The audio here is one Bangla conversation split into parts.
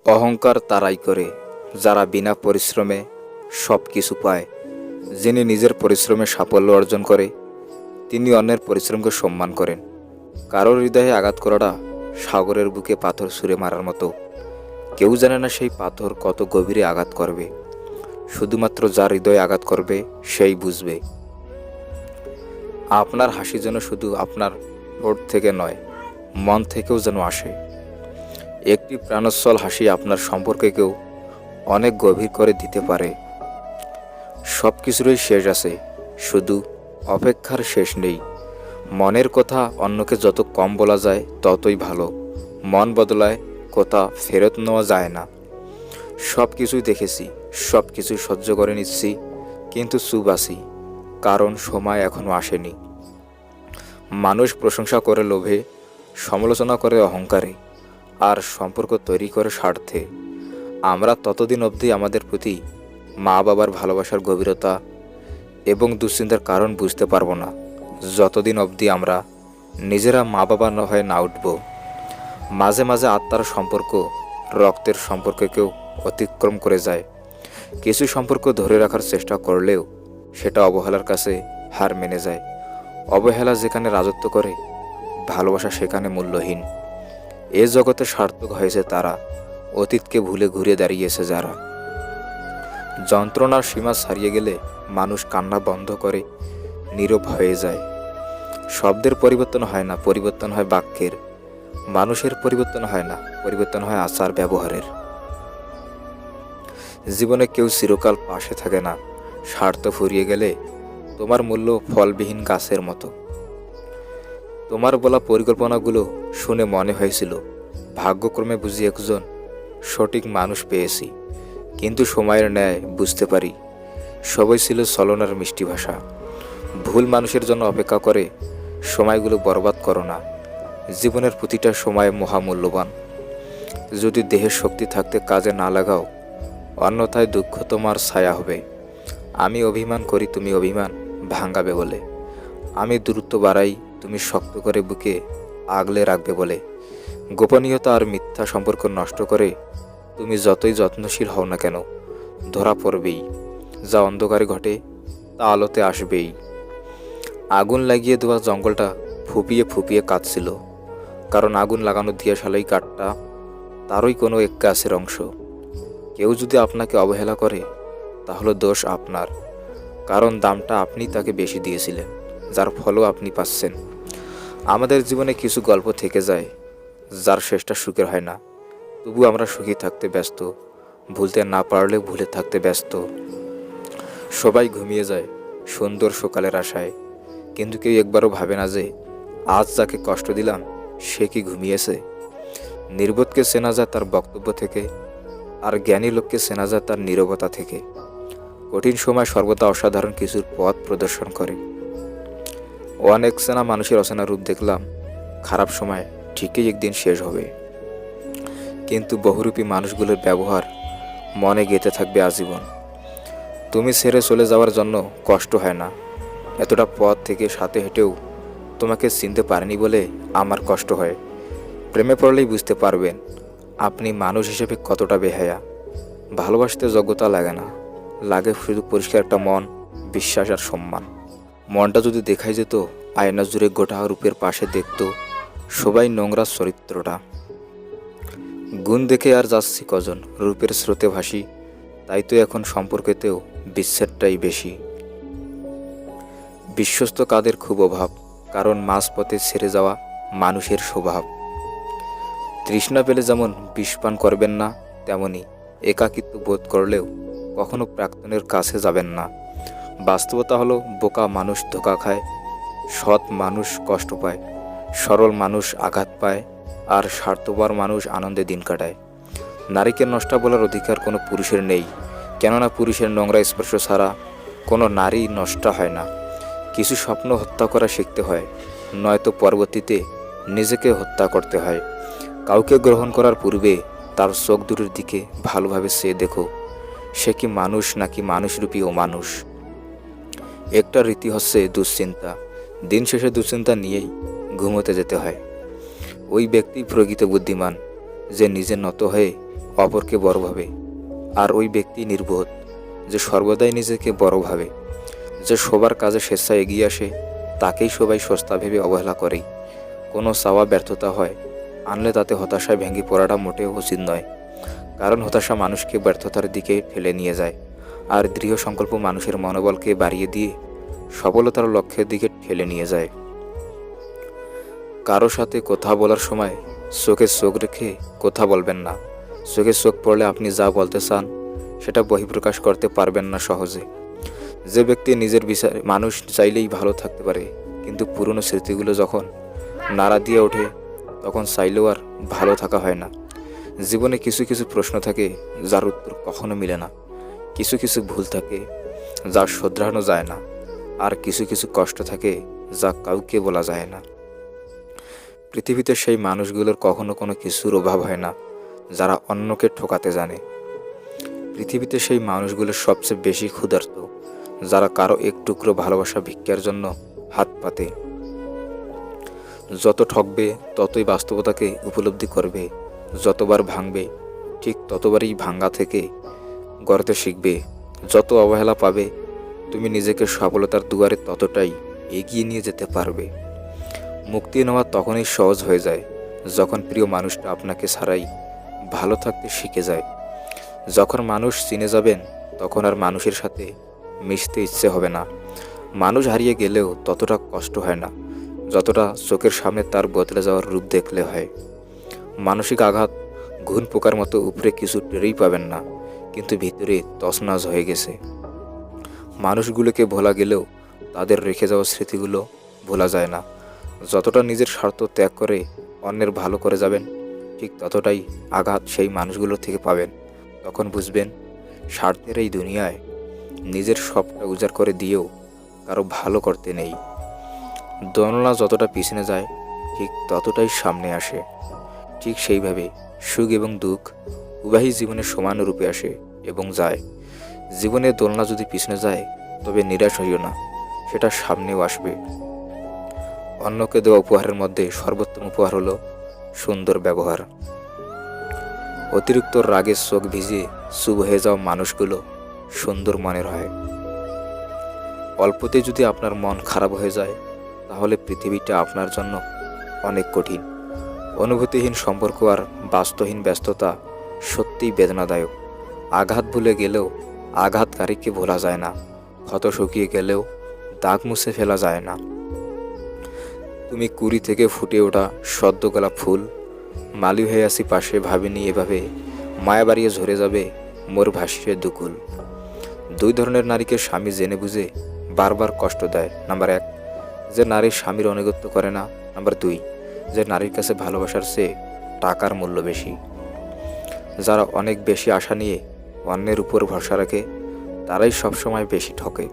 অহংকার তারাই করে যারা বিনা পরিশ্রমে সব কিছু পায়। যিনি নিজের পরিশ্রমে সাফল্য অর্জন করে তিনি অন্যের পরিশ্রমকে সম্মান করেন। কারোর হৃদয়ে আঘাত করাটা সাগরের বুকে পাথর ছুঁড়ে মারার মতো। কেউ জানে না সেই পাথর কত গভীরে আঘাত করবে। শুধুমাত্র যার হৃদয়ে আঘাত করবে সেই বুঝবে। আপনার হাসি যেন শুধু আপনার ঠোঁট থেকে নয়, মন থেকেও যেন আসে। একটি প্রাণোচ্ছল হাসি আপনার সম্পর্ককেও অনেক গভীর করে দিতে পারে। সব কিছুরই শেষ আছে, শুধু অপেক্ষার শেষ নেই। মনের কথা অন্যকে যত কম বলা যায় ততই ভালো। মন বদলায়, কথা ফেরত নেওয়া যায় না। সব কিছুই দেখেছি, সব কিছুই সহ্য করে নিচ্ছি, কিন্তু চুপ আছি, কারণ সময় এখনো আসেনি। মানুষ প্রশংসা করে লোভে, সমালোচনা করে অহংকারে, আর সম্পর্ক তৈরি করে স্বার্থে। আমরা ততদিন অবধি আমাদের প্রতি মা বাবার ভালোবাসার গভীরতা এবং দুশ্চিন্তার কারণ বুঝতে পারবো না, যতদিন অবধি আমরা নিজেরা মা বাবা না হয়ে না উঠব। মাঝে মাঝে আত্মার সম্পর্ক রক্তের সম্পর্ককেও অতিক্রম করে যায়। কিছু সম্পর্ক ধরে রাখার চেষ্টা করলেও সেটা অবহেলার কাছে হার মেনে যায়। অবহেলা যেখানে রাজত্ব করে, ভালোবাসা সেখানে মূল্যহীন। এ জগতে সার্থক হয়েছে তারা, অতীতকে ভুলে ঘুরে দাঁড়িয়েছে যারা। যন্ত্রণার সীমা ছাড়িয়ে গেলে মানুষ কান্না বন্ধ করে, নীরব হয়ে যায়। শব্দের পরিবর্তন হয় না, পরিবর্তন হয় বাক্যের। মানুষের পরিবর্তন হয় না, পরিবর্তন হয় আচার ব্যবহারের। জীবনে কেউ চিরকাল পাশে থাকে না। স্বার্থ ফুরিয়ে গেলে তোমার মূল্য ফলবিহীন গাছের মতো। তোমার বলা পরিকল্পনাগুলো শুনে মনে হয়েছিল ভাগ্যক্রমে বুঝি একজন সঠিক মানুষ পেয়েছি, কিন্তু সময়ের ন্যায় বুঝতে পারি সবই ছিল ছলনার মিষ্টি ভাষা। ভুল মানুষের জন্য অপেক্ষা করে সময়গুলো বরবাদ করো না। জীবনের প্রতিটা সময় মহামূল্যবান। যদি দেহের শক্তি থাকতে কাজে না লাগাও, অন্যথায় দুঃখ তোমার ছায়া হবে। আমি অভিমান করি, তুমি অভিমান ভাঙাবে বলে। আমি দূরত্ব বাড়াই, তুমি শক্ত করে বুকে আগলে রাখবে বলে। গোপনীয়তা আর মিথ্যা সম্পর্ক নষ্ট করে তুমি যতই যত্নশীল হও না কেন, ধরা পড়বেই। যা অন্ধকারে ঘটে তা আলোতে আসবেই। আগুন লাগিয়ে দেওয়া জঙ্গলটা ফুপিয়ে ফুপিয়ে কাঁদছিল, কারণ আগুন লাগানো দিয়াশালাই কাঠটা তারই কোনো এক গাছের অংশ। কেউ যদি আপনাকে অবহেলা করে তাহলে দোষ আপনার, কারণ দামটা আপনি তাকে বেশি দিয়েছিলেন, যার ফলও আপনি পাচ্ছেন। আমাদের জীবনে কিছু গল্প থেকে যায় যার শেষটা সুখের হয় না, তবু আমরা সুখী থাকতে ব্যস্ত, ভুলতে না পারলেও ভুলে থাকতে ব্যস্ত। সবাই ঘুমিয়ে যায় সুন্দর সকালের আশায়, কিন্তু কেউ একবারও ভাবে না যে আজ যাকে কষ্ট দিলাম সে কি ঘুমিয়েছে। নির্বোধকে চেনা যায় তার বক্তব্য থেকে, আর জ্ঞানী লোককে চেনা যায় তার নীরবতা থেকে। কঠিন সময় সর্বদা অসাধারণ কিছুর পথ প্রদর্শন করে। অনেক চেনা মানুষের অচেনা রূপ দেখলাম, খারাপ সময় ঠিকই একদিন শেষ হবে, কিন্তু বহুরূপী মানুষগুলোর ব্যবহার মনে গেঁথে থাকবে আজীবন। তুমি ছেড়ে চলে যাওয়ার জন্য কষ্ট হয় না, এতটা পথ থেকে সাথে হেঁটেও তোমাকে চিনতে পারিনি বলে আমার কষ্ট হয়। প্রেমে পড়লেই বুঝতে পারবেন আপনি মানুষ হিসেবে কতটা বেহায়া। ভালোবাসতে যোগ্যতা লাগে না, লাগে শুধু পরিষ্কার একটা মন, বিশ্বাস আর সম্মান। মনটা যদি দেখাই যেত আয়না জুড়ে গোটা রূপের পাশে দেখত সবাই নোংরা চরিত্রটা। গুণ দেখে আর যাচ্ছি কজন, রূপের স্রোতে ভাসি, তাই তো এখন সম্পর্কেতেও বিচ্ছেদটাই বেশি। বিশ্বস্ত কাদের খুব অভাব, কারণ মাঝপথে ছেড়ে যাওয়া মানুষের স্বভাব। তৃষ্ণা পেলে যেমন বিষ পান করবেন না, তেমনি একাকিত্ব বোধ করলেও কখনো প্রাক্তনের কাছে যাবেন না। বাস্তবতা হলো বোকা মানুষ ধোঁকা খায়, সৎ মানুষ কষ্ট পায়, সরল মানুষ আঘাত পায়, আর স্বার্থপর মানুষ আনন্দে দিন কাটায়। নারীকে নষ্ট বলার অধিকার কোনো পুরুষের নেই, কেননা পুরুষের নোংরা স্পর্শ ছাড়া কোনো নারী নষ্ট হয় না। কিছু স্বপ্ন হত্যা করা শিখতে হয়, নয়তো পরবর্তীতে নিজেকে হত্যা করতে হয়। কাউকে গ্রহণ করার পূর্বে তার চোখ দুটোর দিকে ভালোভাবে চেয়ে দেখো, সে কি মানুষ নাকি মানুষরূপী ও মানুষ। একটা রীতি হচ্ছে দুশ্চিন্তা, দিন শেষে দুশ্চিন্তা নিয়েই ঘুমোতে যেতে হয়। ওই ব্যক্তি প্রকৃত বুদ্ধিমান যে নিজে নত হয়ে অপরকে বড় ভাবে, আর ওই ব্যক্তি নির্বোধ যে সর্বদাই নিজেকে বড় ভাবে। যে সবার কাজে স্বেচ্ছায় এগিয়ে আসে তাকেই সবাই সস্তা ভেবে অবহেলা করে। কোনো চাওয়া ব্যর্থতা হয় আনলে তাতে হতাশায় ভেঙে পড়াটা মোটেও উচিত নয়, কারণ হতাশা মানুষকে ব্যর্থতার দিকে ঠেলে নিয়ে যায়, আর দৃঢ় সংকল্প মানুষের মনোবলকে বাড়িয়ে দিয়ে সফলতার লক্ষ্যের দিকে ঠেলে নিয়ে যায়। কারো সাথে কথা বলার সময় চোখে চোখ রেখে কথা বলবেন না। চোখে চোখ পড়লে আপনি যা বলতে চান সেটা বহিঃপ্রকাশ করতে পারবেন না সহজে। যে ব্যক্তি নিজের বিচারে মানুষ চাইলেই ভালো থাকতে পারে, কিন্তু পুরনো স্মৃতিগুলো যখন নাড়া দিয়ে ওঠে তখন চাইলেও আর ভালো থাকা হয় না। জীবনে কিছু কিছু প্রশ্ন থাকে যার উত্তর কখনো মিলে না, কিছু কিছু ভুল থাকে যা শোধরানো যায় না, আর কিছু কিছু কষ্ট থাকে যা কাউকে বলা যায় না। পৃথিবীতে সেই মানুষগুলোর কখনো কোনো কিছুর অভাব হয় না যারা অন্যকে ঠকাতে জানে। পৃথিবীতে সেই মানুষগুলোর সবচেয়ে বেশি ক্ষুধার্ত যারা কারো এক টুকরো ভালোবাসা ভিক্ষার জন্য হাত পাতে। যত ঠকবে ততই বাস্তবতাকে উপলব্ধি করবে, যতবার ভাঙবে ঠিক ততবারই ভাঙা থেকে গড়তে শিখবে। যত অবহেলা পাবে তুমি নিজেকে সফলতার দুয়ারে ততটাই এগিয়ে নিয়ে যেতে পারবে। মুক্তি নেওয়া তখনই সহজ হয়ে যায় যখন প্রিয় মানুষটা আপনাকে ছাড়াই ভালো থাকতে শিখে যায়। যখন মানুষ চিনে যাবেন তখন আর মানুষের সাথে মিশতে ইচ্ছে হবে না। মানুষ হারিয়ে গেলেও ততটা কষ্ট হয় না যতটা চোখের সামনে তার বদলে যাওয়ার রূপ দেখলে হয়। মানসিক আঘাত ঘুণ পোকার মতো উপরে কিছু টেরই পাবেন না, কিন্তু ভিতরে তছনছ হয়ে গেছে। মানুষগুলোকে ভোলা গেলেও তাদের রেখে যাওয়া স্মৃতিগুলো ভোলা যায় না। যতটা নিজের স্বার্থ ত্যাগ করে অন্যের ভালো করে যাবেন ঠিক ততটাই আঘাত সেই মানুষগুলো থেকে পাবেন। তখন বুঝবেন স্বার্থের এই দুনিয়ায় নিজের সবটা উজাড় করে দিয়েও কারো ভালো করতে নেই। দোলনা যতটা পিছনে যায় ঠিক ততটাই সামনে আসে। ঠিক সেইভাবে সুখ এবং দুঃখ উভয়ই জীবনে সমান রূপে আসে এবং যায়। জীবনে দোলনা যদি পিছনে যায় তবে নিরাশ হইও না, সেটা সামনেও আসবে। অন্যকে দেওয়া উপহারের মধ্যে সর্বোত্তম উপহার হলো সুন্দর ব্যবহার। অতিরিক্ত রাগে চোখ ভিজিয়ে চুপ হয়ে যাওয়া মানুষগুলো সুন্দর মনের হয়। অল্পতে যদি আপনার মন খারাপ হয়ে যায় তাহলে পৃথিবীটা আপনার জন্য অনেক কঠিন। অনুভূতিহীন সম্পর্ক আর বাস্তবহীন ব্যস্ততা সত্যিই বেদনাদায়ক। আঘাত ভুলে গেলেও আঘাতকারীকে ভোলা যায় না, ক্ষত শুকিয়ে গেলেও দাগ মুছে ফেলা যায় না। তুমি কুড়ি থেকে ফুটে ওঠা সদ্য গোলাপ ফুল, মালি হয়ে আসি পাশে, ভাবিনি এভাবে মায়া বাড়িয়ে ঝরে যাবে মোর ভাসিয়ে দুকুল। দুই ধরনের নারীকে স্বামী জেনে বুঝে বারবার কষ্ট দেয়। নাম্বার 1, যে নারীর স্বামীর আনুগত্য করে না। নাম্বার 2, যে নারীর কাছে ভালোবাসার চেয়ে টাকার মূল্য বেশি। যারা অনেক বেশি আশা নিয়ে অন্যের উপর ভরসা রাখে তারাই সবসময় বেশি ঠকে।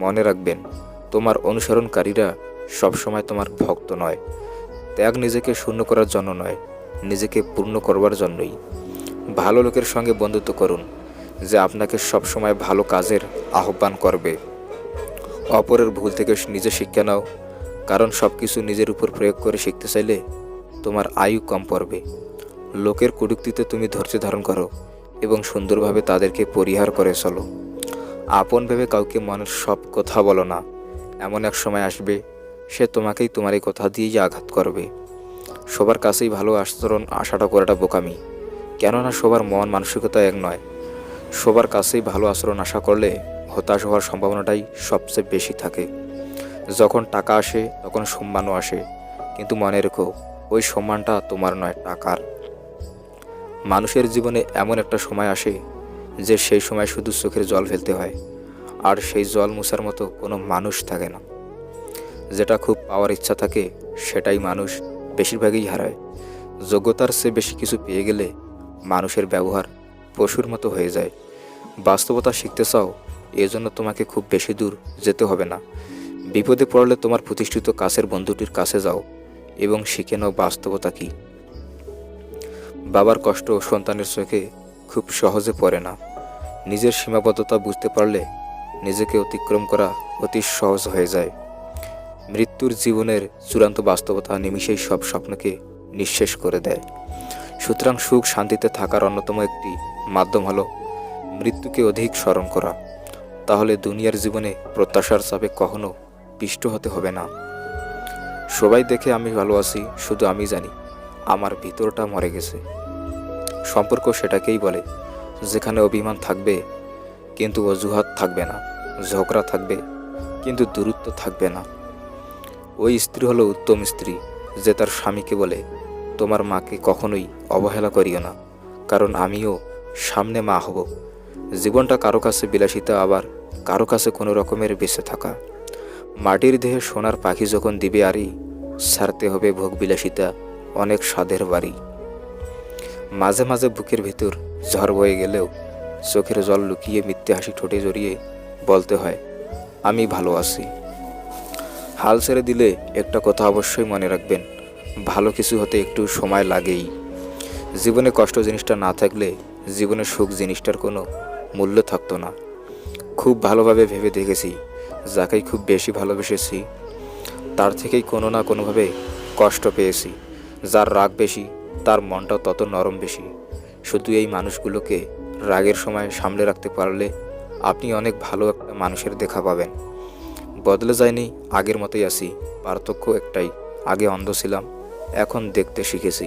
মনে রাখবেন, তোমার অনুসরণকারীরা সবসময় তোমার ভক্ত নয়। ত্যাগ নিজেকে শূন্য করার জন্য নয়, নিজেকে পূর্ণ করবার জন্যই। ভালো লোকের সঙ্গে বন্ধুত্ব করুন যে আপনাকে সবসময় ভালো কাজের আহ্বান করবে। অপরের ভুল থেকে নিজে শিক্ষা নাও, কারণ সব কিছু নিজের উপর প্রয়োগ করে শিখতে চাইলে তোমার আয়ু কম পড়বে। লোকের কটূক্তিতে তুমি ধৈর্য ধারণ করো এবং সুন্দরভাবে তাদেরকে পরিহার করে চলো। আপন ভেবে কাউকে মনের সব কথা বলো না, এমন এক সময় আসবে সে তোমাকেই তোমার এই কথা দিয়েই আঘাত করবে। সবার কাছেই ভালো আচরণ আশাটা করাটা বোকামি, কেননা সবার মন মানসিকতা এক নয়। সবার কাছেই ভালো আচরণ আশা করলে হতাশ হওয়ার সম্ভাবনাটাই সবচেয়ে বেশি থাকে। যখন টাকা আসে তখন সম্মানও আসে, কিন্তু মনে রেখো ওই সম্মানটা তোমার নয়, টাকার। মানুষের জীবনে এমন একটা সময় আসে যে সেই সময় শুধু চোখের জল ফেলতে হয়, আর সেই জল মুছার মতো কোনো মানুষ থাকে না। যেটা খুব পাওয়ার ইচ্ছা থাকে সেটাই মানুষ বেশিরভাগই হারায়। যোগ্যতার চেয়ে বেশি কিছু পেয়ে গেলে মানুষের ব্যবহার পশুর মতো হয়ে যায়। বাস্তবতা শিখতে চাও, এজন্য তোমাকে খুব বেশি দূর যেতে হবে না। বিপদে পড়লে তোমার প্রতিষ্ঠিত কাছের বন্ধুটির কাছে যাও এবং শিখে নাও বাস্তবতা কী। বাবার কষ্ট সন্তানের চোখে খুব সহজে পড়ে না। নিজের সীমাবদ্ধতা বুঝতে পারলে নিজেকে অতিক্রম করা অতি সহজ হয়ে যায়। মৃত্যুর জীবনের চূড়ান্ত বাস্তবতা নিমিষেই সব স্বপ্নকে নিঃশেষ করে দেয়। সুতরাং সুখ শান্তিতে থাকার অন্যতম একটি মাধ্যম হলো মৃত্যুকে অধিক স্মরণ করা। তাহলে দুনিয়ার জীবনে প্রত্যাশার চাপে কখনো পিষ্ট হতে হবে না। সবাই দেখে আমি ভালো আছি, শুধু আমি জানি আমার ভিতরটা মরে গেছে। সম্পর্ক সেটাকেই বলে যেখানে অভিমান থাকবে কিন্তু অজুহাত থাকবে না, ঝগড়া থাকবে কিন্তু দূরত্ব থাকবে না। ওই স্ত্রী হলো উত্তম স্ত্রী যে তার স্বামীকে বলে, তোমার মাকে কখনোই অবহেলা করিও না, কারণ আমিও সামনে মা হব। জীবনটা কারো কাছে বিলাসিতা, আবার কারো কাছে কোনো রকমের বেঁচে থাকা। মাটির দেহে সোনার পাখি যখন দিবে আরি, ছাড়তে হবে ভোগ বিলাসিতা অনেক স্বাদের বাড়ি। মাঝে মাঝে বুকের ভিতর ঝড় বয়ে গেলেও চোখের জল লুকিয়ে মিথ্যে হাসি ঠোঁটে জড়িয়ে বলতে হয়, আমি ভালো আছি। হাল ছেড়ে দিলে একটা কথা অবশ্যই মনে রাখবেন, ভালো কিছু হতে একটু সময় লাগেই। জীবনে কষ্ট জিনিসটা না থাকলে জীবনে সুখ জিনিসটার কোনো মূল্য থাকতো না। খুব ভালোভাবে ভেবে দেখেছি, যাকেই খুব বেশি ভালোবেসেছি তার থেকেই কোনো না কোনোভাবে কষ্ট পেয়েছি। যার রাগ বেশি তার মনটাও তত নরম বেশি। শুধু এই মানুষগুলোকে রাগের সময় সামলে রাখতে পারলে আপনি অনেক ভালো একটা মানুষের দেখা পাবেন। বদলে যায়নি, আগের মতোই আছি, পার্থক্য একটাই, আগে অন্ধ ছিলাম, এখন দেখতে শিখেছি।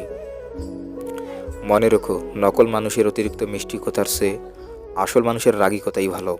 মনে রেখো, নকল মানুষের অতিরিক্ত মিষ্টি কথার চেয়ে আসল মানুষের রাগী কথাই ভালো।